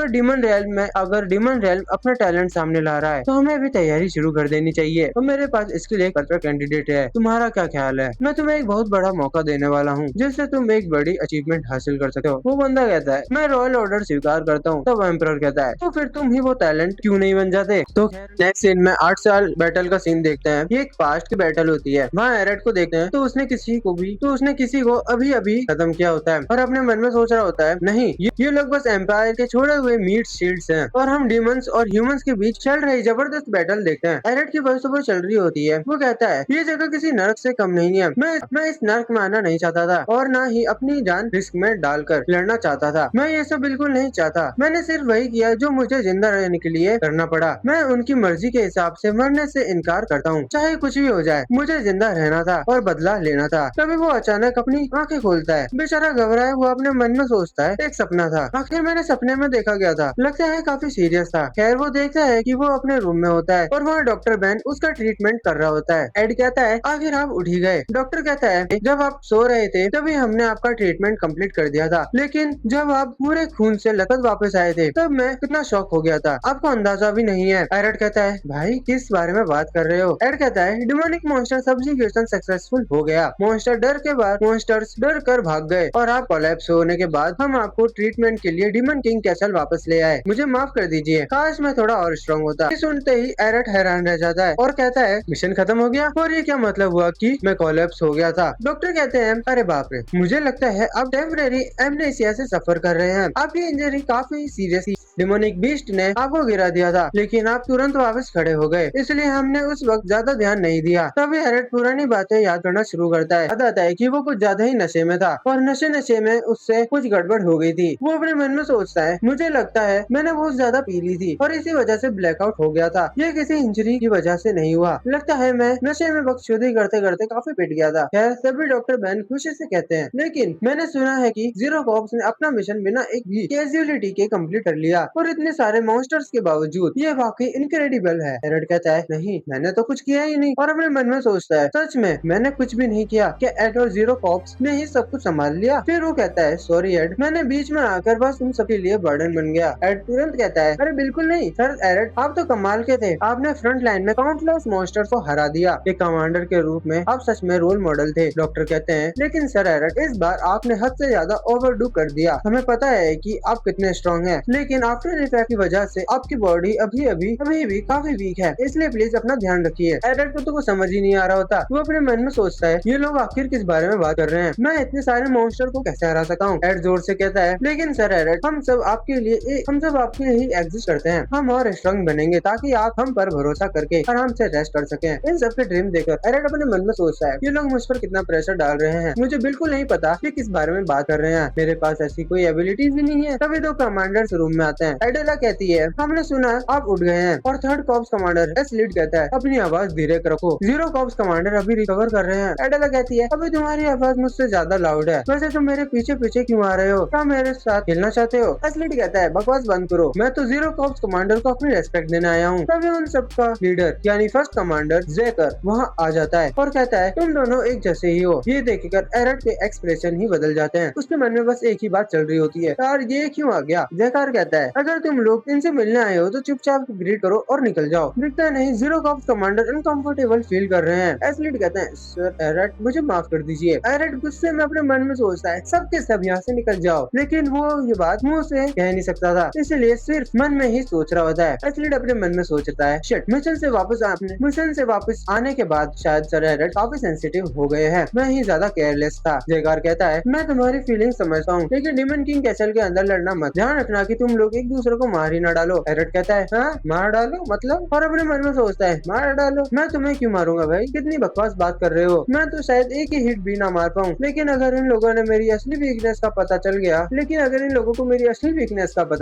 डीमन रेल्म अपना टैलेंट सामने ला रहा है तो हमें भी तैयारी शुरू कर देनी चाहिए। तो मेरे पास इसके लिए परफेक्ट कैंडिडेट है, तुम्हारा क्या ख्याल है? मैं तुम्हें एक बहुत बड़ा मौका देने वाला हूँ जिससे तुम एक बड़ी अचीवमेंट हासिल कर सकते हो। वो बंदा कहता है, मैं रॉयल ऑर्डर स्वीकार करता हूँ। तब एम्परर कहता है, तो फिर तुम ही वो टैलेंट क्यों नहीं बन जाते। तो नेक्स्ट सीन में 8 साल बैटल का सीन देखते हैं। ये एक पास्ट की बैटल होती है। वहाँ एरेट को देखते हैं तो उसने किसी को अभी अभी खत्म किया होता है और अपने मन में सोच रहा होता है, नहीं ये लोग बस एम्पायर के छोड़े हुए मीट शील्ड्स हैं। और हम डीमंस और ह्यूमंस के बीच चल रही जबरदस्त बैटल देखते हैं। एरेट की वॉइस ओवर चल रही होती है। वो कहता है ये जगह किसी नर्क से कम नहीं है। मैं इस नर्क में आना नहीं चाहता था और न ही अपनी जान रिस्क में डालकर लड़ना चाहता था। मैं ये सब बिल्कुल नहीं चाहता। मैंने सिर्फ वही किया जो मुझे जिंदा रहने के लिए करना पड़ा। मैं उनकी मर्जी के हिसाब से मरने से इनकार करता हूँ, चाहे कुछ भी हो जाए। मुझे जिंदा रहना था और बदला लेना था। तभी वो अचानक अपनी आंखें खोलता है। बेचारा घबराया हुआ अपने मन में सोचता है, एक सपना था। आखिर मैंने सपने में देखा गया था, लगता है काफी सीरियस था। खैर वो देखता है कि वो अपने रूम में होता है और वहाँ डॉक्टर बेन उसका ट्रीटमेंट कर रहा होता है। एड कहता है, आखिर आप उठ ही गए। डॉक्टर कहता है, जब आप सो रहे थे तभी हमने आपका ट्रीटमेंट कंप्लीट कर दिया था, लेकिन जब आप पूरे खून से लथपथ वापस आए थे तब मैं कितना शॉक हो गया था, आपको अंदाजा भी नहीं है। एड कहता है, भाई किस बारे में बात कर रहे हो। एड कहता है, डिमोनिक मॉन्स्टर सब्जिगेशन सक्सेसफुल हो गया। मॉन्स्टर्स डर कर भाग गए और आप कोलैप्स होने के बाद हम आपको ट्रीटमेंट के लिए डिमन किंग कैसल वापस ले आए। मुझे माफ कर दीजिए, काश मैं थोड़ा और स्ट्रॉन्ग होता। ये सुनते ही एरेट हैरान रह जाता है और कहता है, मिशन खत्म हो गया और ये क्या मतलब हुआ कि मैं कोलैप्स हो गया था। डॉक्टर कहते हैं, अरे बाप रे, मुझे लगता है आप टेम्परेरी एमनेसिया से सफर कर रहे हैं। आपकी इंजरी काफी सीरियस थी। डिमोनिक बीस्ट ने आपको गिरा दिया था, लेकिन आप तुरंत वापस खड़े हो गए, इसलिए हमने उस वक्त ज्यादा ध्यान नहीं दिया। तभी एरेट पुरानी बातें याद करना शुरू करता है। याद आता है कि वो कुछ ज्यादा ही नशे में था और नशे में उससे कुछ गड़बड़ हो गई थी। वो अपने मन में सोचता है, मुझे लगता है मैंने बहुत ज्यादा पी ली थी और इसी वजह से ब्लैकआउट हो गया था। ये किसी इंजरी की वजह से नहीं हुआ। लगता है मैं नशे में बकचोदी करते करते काफी पिट गया था। खैर सभी डॉक्टर बेन खुशी से कहते हैं, लेकिन मैंने सुना है कि जीरो कॉप्स ने अपना मिशन बिना एक भी कैजुअलिटी के कंप्लीट कर लिया और इतने सारे मॉन्स्टर्स के बावजूद। ये वाकई इनक्रेडिबल है। एरेट कहता है, नहीं मैंने तो कुछ किया ही नहीं। और अपने मन में सोचता है, सच में मैंने कुछ भी नहीं किया। क्या एड और जीरो कॉप्स ने ही सब कुछ संभाल लिया। फिर वो कहता है, सॉरी एड, मैंने बीच में आकर बस तुम सबके लिए बर्डन बन गया। एड तुरंत कहता है, अरे बिल्कुल नहीं सर एरेट, आप तो कमाल के थे। आपने फ्रंट लाइन में काउंटलेस मॉन्स्टर्स को हरा दिया। एक कमांडर के रूप में आप सच में रोल मॉडल थे। डॉक्टर कहते हैं, लेकिन सर एरेट, इस बार आपने हद से ज्यादा ओवरडू कर दिया। हमें पता है कि आप कितने स्ट्रॉन्ग हैं, लेकिन आफ्टर इफेक्ट की वजह से आपकी बॉडी अभी भी काफी वीक है, इसलिए प्लीज अपना ध्यान रखिए। एरेट को तो कुछ समझ ही नहीं आ रहा होता। वो अपने मन में सोचता है, ये लोग आखिर किस बारे में बात कर रहे हैं। मैं इतने सारे मॉन्स्टर को कैसे हरा सकता हूँ। एड जोर से कहता है, लेकिन सर एरेट, हम सब आपके लिए ही एग्जिस्ट करते हैं। हम और स्ट्रॉन्ग बनेंगे ताकि आप हम पर भरोसा करके आराम से रेस्ट कर सकें। इन सबके ड्रीम देखकर एरेट अपने मन में सोचता है, ये लोग मुझ पर कितना प्रेशर डाल रहे हैं। मुझे बिल्कुल नहीं पता कि किस बारे में बात कर रहे हैं। मेरे पास ऐसी कोई एबिलिटीज भी नहीं है। तभी दो कमांडर्स रूम में आते हैं। एडेला कहती है, हमने सुना आप उठ गए हैं। और third cops commander S lead कहता है, अपनी आवाज धीरे रखो। जीरो कॉप्स कमांडर अभी रिकवर कर रहे हैं। एडेला कहती है, अभी तुम्हारी आवाज मुझसे ज्यादा लाउड है। वैसे तुम मेरे पीछे पीछे क्यों आ रहे हो? क्या मेरे साथ खेलना चाहते हो? एस लीड कहता है, बकवास बंद करो। मैं तो जीरो कॉप्स कमांडर को अपनी रेस्पेक्ट देने आया हूँ। तभी उन सबका लीडर यानी फर्स्ट कमांडर जेकर वहाँ आ जाता है और कहता है, तुम दोनों एक जैसे ही हो। ये देखकर एरेट के एक्सप्रेशन ही बदल जाते हैं। उसके मन में बस एक ही बात चल रही होती है, यार ये क्यों आ गया। जेकर कहता है, अगर तुम लोग इनसे मिलने आए हो तो चुपचाप ग्रीट करो और निकल जाओ। दिखता नहीं zero corps commander uncomfortable feel कर रहे हैं। एसलीड कहते हैं, सर एरेट, मुझे माफ कर दीजिए। एरेट गुस्से में अपने मन में सोचता है, सब के सब यहाँ से निकल जाओ, लेकिन वो ये बात मुंह से कह नहीं सकता था, इसलिए सिर्फ मन में ही सोच रहा होता है। एसलीड अपने मन में सोचता है, शिट, मिशन से वापस आने के बाद शायद सर एरेट काफी सेंसिटिव हो गए हैं। मैं ही ज्यादा केयरलेस था। जेगार कहता है, मैं तुम्हारी फीलिंग समझता हूँ, लेकिन डिमन किंग कैसल के अंदर लड़ना मत। ध्यान रखना कि तुम लोग एक दूसरे को मार ही न डालो। एरेट कहता है, हाँ मार डालो मतलब? और अपने मन में सोचता है, मार डालो? मैं तुम्हें क्यों मारूंगा भाई, कितनी बकवास बात कर रहे हो। मैं तो शायद एक ही हिट भी ना मार पाऊँ, लेकिन अगर इन लोगों को मेरी असली वीकनेस का पता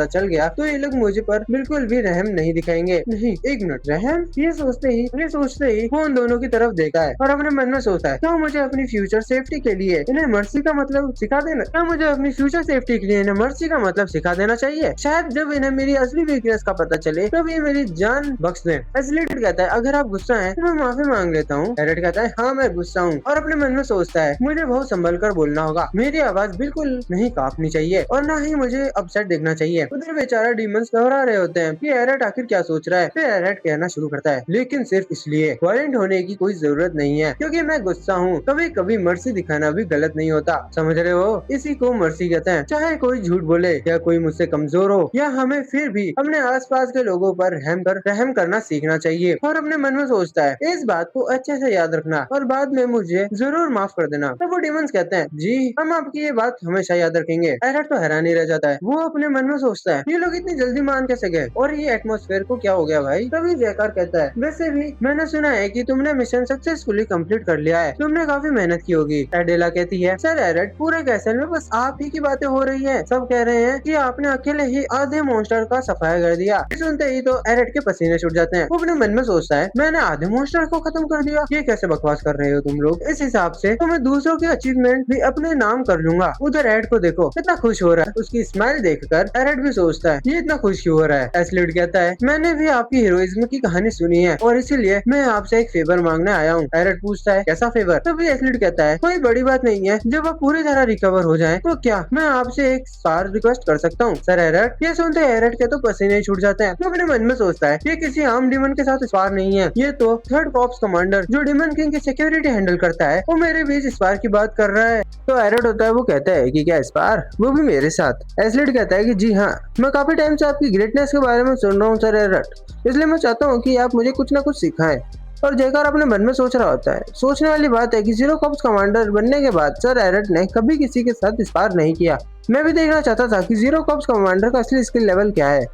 चल गया तो ये लोग मुझे पर बिल्कुल भी रहम नहीं दिखाएंगे। नहीं, एक मिनट, रहम? ये सोचते ही वो उन दोनों की तरफ देखा है और अपने मन में सोचता है, क्या मुझे अपनी फ्यूचर सेफ्टी के लिए इन्हें मर्सी का मतलब सिखा देना? क्या मुझे अपनी फ्यूचर सेफ्टी के लिए इन्हें मर्सी का मतलब सिखा देना चाहिए? शायद जब इन्हें मेरी असली वीकनेस का पता चले तब ये मेरी जान बख्श दें। एसलीड कहता है, अगर आप गुस्सा हैं तो मैं माफी मांग लेता हूँ। एरेट कहता है, हाँ मैं गुस्सा हूँ। और अपने मन में सोचता है, मुझे बहुत संभल कर बोलना होगा। मेरी आवाज बिल्कुल नहीं कांपनी चाहिए और ना ही मुझे अपसेट दिखना चाहिए। उधर बेचारा डीमंस घबरा रहे होते हैं कि एरेट आखिर क्या सोच रहा है। फिर एरेट कहना शुरू करता है, लेकिन सिर्फ इसलिए वायलेंट होने की कोई जरूरत नहीं है, क्योंकि मैं गुस्सा हूँ। कभी कभी मर्सी दिखाना भी गलत नहीं होता, समझ रहे हो? इसी को मर्सी कहते हैं। चाहे कोई झूठ बोले या कोई मुझसे कमजोर हो या हमें फिर भी अपने आसपास के लोगों पर रहम करना सीखना चाहिए। और अपने मन में सोचता है, इस बात को अच्छे से याद रखना और बाद में मुझे जरूर माफ कर देना। तो वो डिमंस कहते हैं, जी हम आपकी ये बात हमेशा याद रखेंगे। एरट तो हैरान ही रह जाता है। वो अपने मन में सोचता है, ये लोग इतनी जल्दी मान कैसे गए और ये एटमॉस्फेयर को क्या हो गया भाई। तभी जयकार कहता है, वैसे भी मैंने सुना है कि तुमने मिशन सक्सेसफुली कंप्लीट कर लिया है, तुमने काफी मेहनत की होगी। एडेला कहती है, सर एरट पूरे कैसल में बस आप ही की बातें हो रही है, सब कह रहे हैं कि आपने अकेले ही आधे मॉन्स्टर का सफाया कर दिया। सुनते ही तो एरट के पसीने छूट जाते हैं। वो अपने मन में सोचता है, मैंने आधे मॉन्स्टर को खत्म कर दिया, ये कैसे बकवास कर रहे हो तुम लोग। इस हिसाब से तो मैं दूसरों के अचीवमेंट भी अपने नाम कर लूंगा। उधर एड को देखो कितना खुश हो रहा है। उसकी स्माइल देखकर एरट भी सोचता है, ये इतना खुश क्यों हो रहा है। एस्लिड कहता है, मैंने भी आपकी हीरोइज्म की कहानी सुनी है और इसीलिए मैं आपसे एक फेवर मांगने आया हूँ। एरट पूछता है, कैसा फेवर। तभी एस्लिड कहता है, कोई बड़ी बात नहीं है, जब आप पूरी तरह रिकवर हो जाए तो क्या मैं आपसे एक स्टार रिक्वेस्ट कर सकता हूँ। सर एरट। ये सुनते एरट के तो पसीने छूट जाते हैं। वो अपने मन में सोचता है, ये किसी आम डिमन के साथ स्पार नहीं है, ये तो थर्ड कॉप्स कमांडर जो डिमन किंग की सिक्योरिटी हैंडल करता है, वो मेरे बीच स्पार की बात कर रहा है। तो एरट होता है, वो कहता है कि क्या स्पार, वो भी मेरे साथ। एस्लिड कहता है कि जी हाँ, मैं काफी टाइम से आपकी ग्रेटनेस के बारे में सुन रहा हूँ सर एरट, इसलिए मैं चाहता हूँ कि आप मुझे कुछ न कुछ सिखाएं। और जयकार अपने मन में सोच रहा होता है, सोचने वाली बात है कि जीरो कॉप्स कमांडर बनने के बाद सर एरट ने कभी किसी के साथ स्पार नहीं किया। मैं भी देखना चाहता था कि जीरो कॉप्स कमांडर का असली स्किल लेवल क्या है।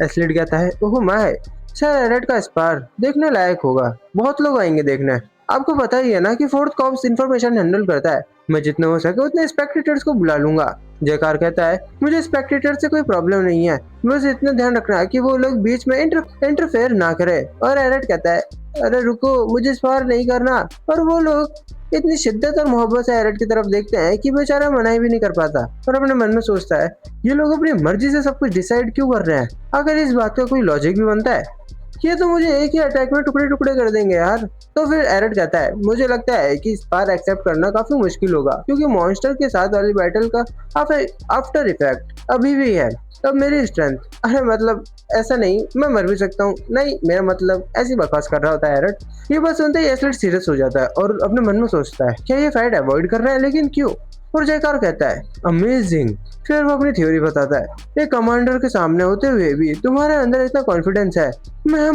एस्लिड कहता है, ओह माय, सर एरट का स्पार देखने लायक होगा, बहुत लोग आएंगे देखने। आपको पता ही है ना कि फोर्थ कॉप्स इंफॉर्मेशन हैंडल करता है, मैं जितने हो सके उतने स्पेक्टेटर्स को बुला लूंगा। जयकार कहता है, मुझे स्पेक्टेटर से कोई प्रॉब्लम नहीं है, बस इतना ध्यान रखना है कि वो लोग बीच में इंटरफेयर ना करे। और एरट कहता है, अरे रुको, मुझे स्पार नहीं करना। और वो लोग इतनी शिद्दत और मोहब्बत से एरट की तरफ देखते हैं कि बेचारा मना ही भी नहीं कर पाता। और अपने मन में सोचता है, ये लोग अपनी मर्जी से सब कुछ डिसाइड क्यों कर रहे हैं, अगर इस बात का कोई लॉजिक भी बनता है, ये तो मुझे एक ही अटैक में टुकड़े टुकड़े कर देंगे यार। तो फिर एरट कहता है, मुझे लगता है कि स्पार एक्सेप्ट करना काफी मुश्किल होगा, क्योंकि मॉन्स्टर के साथ वाली बैटल का आफ्टर इफेक्ट अभी भी है। तब मेरी स्ट्रेंथ, अरे मतलब ऐसा नहीं, मैं मर भी सकता हूँ। नहीं, मेरा मतलब ऐसी बकवास कर रहा होता है एरट। ये बात सुनते ही एस्लिड सीरियस हो जाता है और अपने मन में सोचता है, क्या ये फाइट अवॉइड कर रहा है, लेकिन क्यों। और जयकार कहता है, अमेजिंग। फिर वो अपनी थ्योरी बताता है, एक कमांडर के सामने होते हुए भी तुम्हारे अंदर इतना कॉन्फिडेंस है। मैं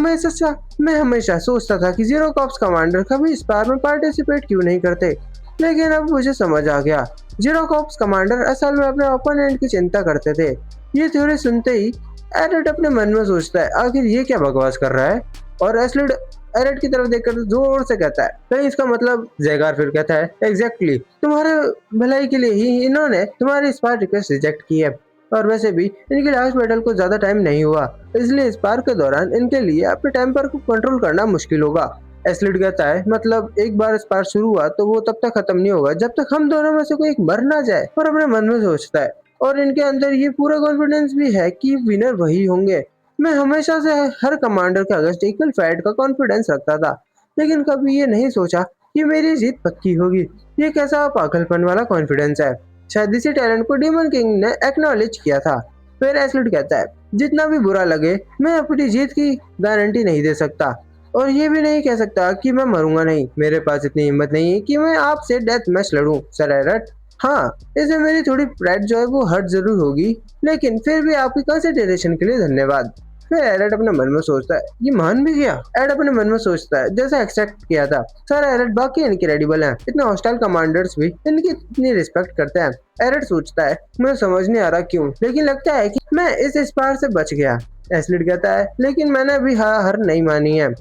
हमेशा सोचता था कि जीरो कॉप्स कमांडर कभी स्पार में पार्टिसिपेट क्यों नहीं करते, लेकिन अब मुझे समझ आ गया, जीरो कॉप्स कमांडर असल में अपने ओपोनेंट की चिंता करते थे। ये थ्योरी सुनते ही एरट अपने मन में सोचता है, आखिर ये क्या बकवास कर रहा है। और एस्लिड एरट की तरफ देखकर जोर से कहता है, कहीं इसका मतलब। जयकार फिर कहता है, एग्जैक्टली, तुम्हारे भलाई के लिए ही इन्होंने तुम्हारी स्पार रिक्वेस्ट रिजेक्ट की है। और वैसे भी इनकी लास्ट बैटल को ज्यादा टाइम नहीं हुआ, इसलिए स्पार के दौरान इनके लिए अपने टेम्पर को कंट्रोल करना मुश्किल होगा। एस्लिड कहता है, मतलब एक बार स्पार शुरू हुआ तो वो तब तक खत्म नहीं होगा जब तक हम दोनों में से कोई एक मर ना जाए। और अपने मन में सोचता है, और इनके अंदर ये पूरा कॉन्फिडेंस भी है कि विनर वही होंगे। मैं हमेशा से हर कमांडर के अगेंस्ट इक्वल फाइट का कॉन्फिडेंस रखता था, लेकिन कभी ये नहीं सोचा कि मेरी जीत पक्की होगी। ये कैसा पागलपन वाला कॉन्फिडेंस है। शायद इसी टैलेंट को डेमन किंग ने एक्नॉलेज किया था। फिर एस्लिड कहता है, जितना भी बुरा लगे, मैं अपनी जीत की गारंटी नहीं दे सकता, और ये भी नहीं कह सकता कि मैं मरूंगा नहीं। मेरे पास इतनी हिम्मत नहीं है कि मैं आपसे डेथ मैच लड़ूं सर एरट। हाँ, इसमें मेरी थोड़ी प्राइड जो है वो हर्ट जरूर होगी, लेकिन फिर भी आपकी कंसिडरेशन के लिए धन्यवाद। फिर एरट अपने मन में सोचता है, ये मान भी गया। एड अपने मन में सोचता है, जैसा एक्सपेक्ट किया था, सर एरट बाकी इनक्रेडिबल हैं। इतने हॉस्टाइल कमांडर्स भी इनकी इतनी रिस्पेक्ट करते हैं। एरट सोचता है, मुझे समझ नहीं आ रहा क्यों, लेकिन लगता है कि मैं इस स्पार से बच गया। एस्लिड कहता है, लेकिन मैंने अभी हार नहीं मानी है।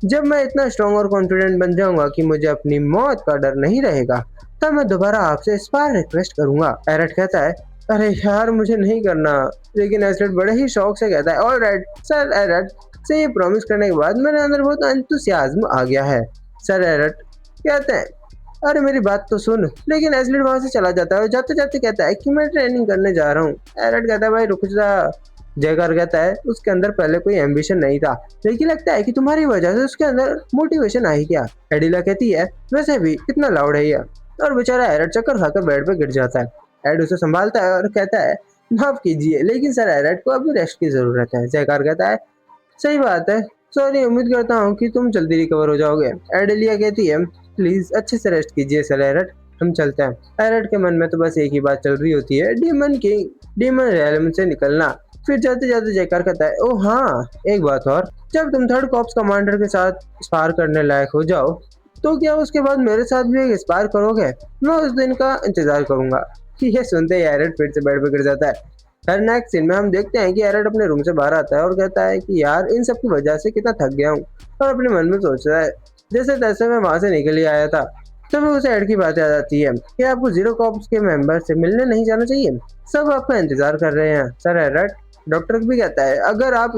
जब मैं इतना स्ट्रॉन्ग और कॉन्फिडेंट बन जाऊंगा कि मुझे अपनी मौत का डर नहीं रहेगा, तब मैं दोबारा आपसे स्पार रिक्वेस्ट करूंगा। एरट कहता है, अरे यार मुझे नहीं करना। लेकिन एस्लिड बड़े ही शौक से कहता है, ऑलराइट सर एरट। से ये प्रॉमिस करने के बाद मेरे अंदर बहुत एंथुसियाज्म आ गया है। सर एरट कहते हैं, अरे मेरी बात तो सुन। लेकिन एस्लिड वहां से चला जाता है और जाते जाते कहता है कि मैं ट्रेनिंग करने जा रहा हूँ। एरट कहता है, भाई रुक जा। जयकार कहता है, उसके अंदर पहले कोई एम्बिशन नहीं था, लेकिन लगता है कि तुम्हारी वजह से उसके अंदर मोटिवेशन आई क्या। एडिला कहती है, वैसे भी कितना लाउड है ये। और बेचारा एरट चक्कर खाकर बेड पे गिर जाता है। एड उसे संभालता है और कहता है, माफ कीजिए, लेकिन सर एरट को अभी रेस्ट की जरूरत है। जयकार कहता है, सही बात है, सॉरी, उम्मीद करता हूँ कि तुम जल्दी रिकवर हो जाओगे। एडेलिया कहती है, प्लीज अच्छे से रेस्ट कीजिए सर एरट, हम चलते हैं। एरट के मन में तो बस एक ही बात चल रही होती है, डीमन रियलम से निकलना। फिर जाते जाते जयकार कहता है, ओ हाँ, एक बात और, जब तुम थर्ड कॉप्स कमांडर के साथ स्पार करने लायक हो जाओ तो क्या उसके बाद मेरे साथ भी एक स्पार करोगे? मैं उस दिन का इंतजार करूंगा। ये सुनते ही एरट फिर से बेड पे गिर जाता है। फिर नेक्स्ट सीन में हम देखते हैं कि एरट अपने रूम से बाहर आता है और कहता है कि यार इन सब की वजह से कितना थक गया हूँ, और अपने मन में सोच रहा है जैसे तैसे मैं वहां से निकल ही आया था। तभी उसे एड की बात याद आती है कि आपको जीरो कॉप्स के मेंबर से मिलने नहीं जाना चाहिए, सब आपका इंतजार कर रहे हैं। सर एरट, डॉक्टर भी कहता है अगर आप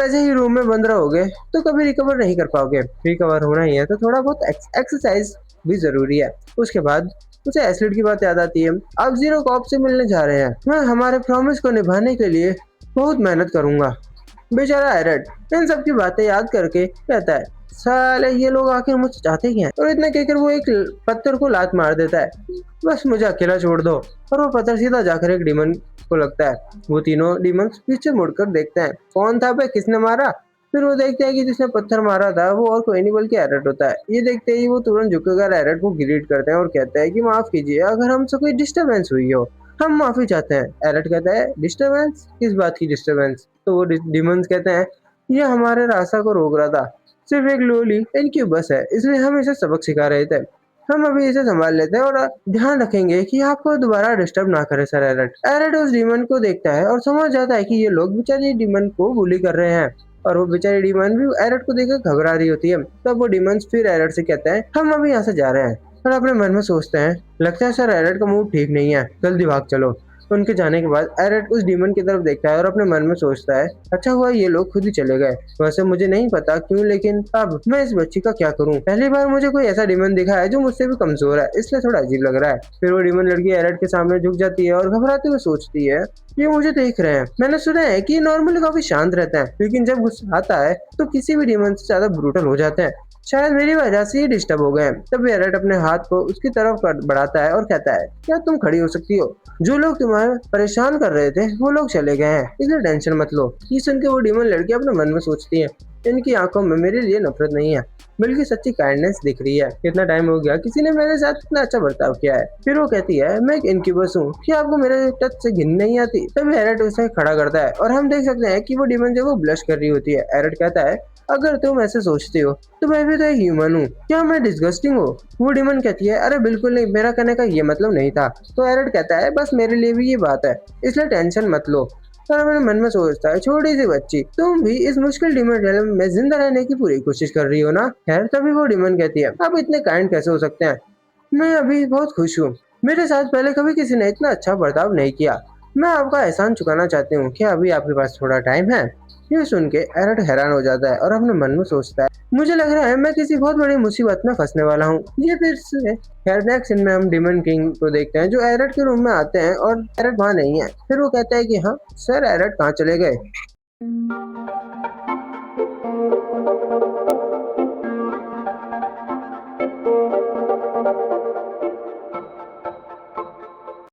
ऐसे ही रूम में बंद रहोगे तो कभी रिकवर नहीं कर पाओगे। रिकवर होना ही है तो थोड़ा बहुत एक्सरसाइज भी जरूरी है। उसके बाद उसे एसिड की बात याद आती है। आप जीरो कॉप से मिलने जा रहे हैं, मैं हमारे प्रॉमिस को निभाने के लिए बहुत मेहनत करूंगा। बेचारा एरट इन सब की बातें याद करके कहता है साले ये लोग आखिर मुझसे चाहते क्या हैं? और इतना कहकर वो एक पत्थर को लात मार देता है। बस मुझे अकेला छोड़ दो। और वो पत्थर सीधा जाकर एक डीमन को लगता है। वो तीनों डीमंस पीछे मुड़कर देखते हैं कौन था बे, किसने मारा। फिर वो देखते हैं कि जिसने पत्थर मारा था वो और कोई नहीं बल्कि एरट होता है। ये देखते ही वो तुरंत झुककर एरट को ग्रीट करते हैं और कहते हैं कि माफ कीजिए अगर हमसे कोई डिस्टरबेंस हुई हो, हम माफी चाहते हैं। एरट कहता है डिस्टरबेंस, किस बात की डिस्टरबेंस? तो वो डीमंस कहते हैं ये हमारे रास्ता को रोक रहा था, सिर्फ एक लोली इनक्यूबस है, इसलिए हम इसे सबक सिखा रहे थे। हम अभी इसे संभाल लेते हैं और ध्यान रखेंगे कि आपको दोबारा डिस्टर्ब ना करे। सर एरट एरट उस डीमन को देखता है और समझ जाता है कि ये लोग बेचारी डीमन को बुली कर रहे हैं, और वो बेचारी डीमन भी एरट को देखकर घबरा रही होती है। तब वो डीमन फिर एरट से कहते हैं हम अभी यहाँ से जा रहे हैं, और अपने मन में सोचते हैं लगता है सर एरट का मूड ठीक नहीं है, जल्दी भाग चलो। उनके जाने के बाद एरट उस डीमन की तरफ देखता है और अपने मन में सोचता है अच्छा हुआ ये लोग खुद ही चले गए। वैसे मुझे नहीं पता क्यों, लेकिन अब मैं इस बच्ची का क्या करूं? पहली बार मुझे कोई ऐसा डीमन दिखा है जो मुझसे भी कमजोर है, इसलिए थोड़ा अजीब लग रहा है। फिर वो डीमन लड़की एरट के सामने झुक जाती है और घबराते हुए सोचती है ये मुझे देख रहे हैं। मैंने सुना है कि नॉर्मली काफी शांत रहते हैं, लेकिन जब गुस्सा आता है तो किसी भी डीमन से ज्यादा ब्रूटल हो जाते हैं। शायद मेरी वजह से ही डिस्टर्ब हो गए। तब एरट अपने हाथ को उसकी तरफ बढ़ाता है और कहता है क्या तुम खड़ी हो सकती हो? जो लोग तुम्हें परेशान कर रहे थे वो लोग चले गए हैं, इसलिए टेंशन मत लो। ये सुन के वो डीमन लड़की अपने मन में सोचती है इनकी आंखों में मेरे लिए नफरत नहीं है, बल्कि सच्ची काइंडनेस दिख रही है। कितना टाइम हो गया किसी ने मेरे साथ इतना अच्छा बर्ताव किया है। फिर वो कहती है मैं एक इनक्यूबस हूँ, क्या आपको मेरे टच से घिन नहीं आती? तभी एरट उसे खड़ा करता है और हम देख सकते हैं कि वो डीमन जो वो ब्लश कर रही होती है। एरट कहता है अगर तुम ऐसे सोचती हो तो मैं भी तो एक ह्यूमन हूँ, क्या मैं डिस्गस्टिंग हूँ? वो डीमन कहती है अरे बिल्कुल नहीं, मेरा कहने का ये मतलब नहीं था। तो एरट कहता है बस मेरे लिए भी ये बात है, इसलिए टेंशन मत लो। और अपने मन में सोचता है छोटी सी बच्ची, तुम भी इस मुश्किल डीमन रियलम में जिंदा रहने की पूरी कोशिश कर रही हो ना? खैर तभी वो डीमन कहती है आप इतने काइंड कैसे हो सकते हैं? मैं अभी बहुत खुश हूँ, मेरे साथ पहले कभी किसी ने इतना अच्छा बर्ताव नहीं किया। मैं आपका एहसान चुकाना चाहती हूँ, क्या अभी आपके पास थोड़ा टाइम है? ये सुन के एरट हैरान हो जाता है और अपने मन में सोचता है मुझे लग रहा है मैं किसी बहुत बड़ी मुसीबत में फंसने वाला हूँ। ये फिर से खैर नेक्स्ट सीन में हम डीमन किंग को देखते हैं जो एरट के रूम में आते हैं और एरट वहाँ नहीं है। फिर वो कहता है कि हाँ सर एरट कहाँ चले गए?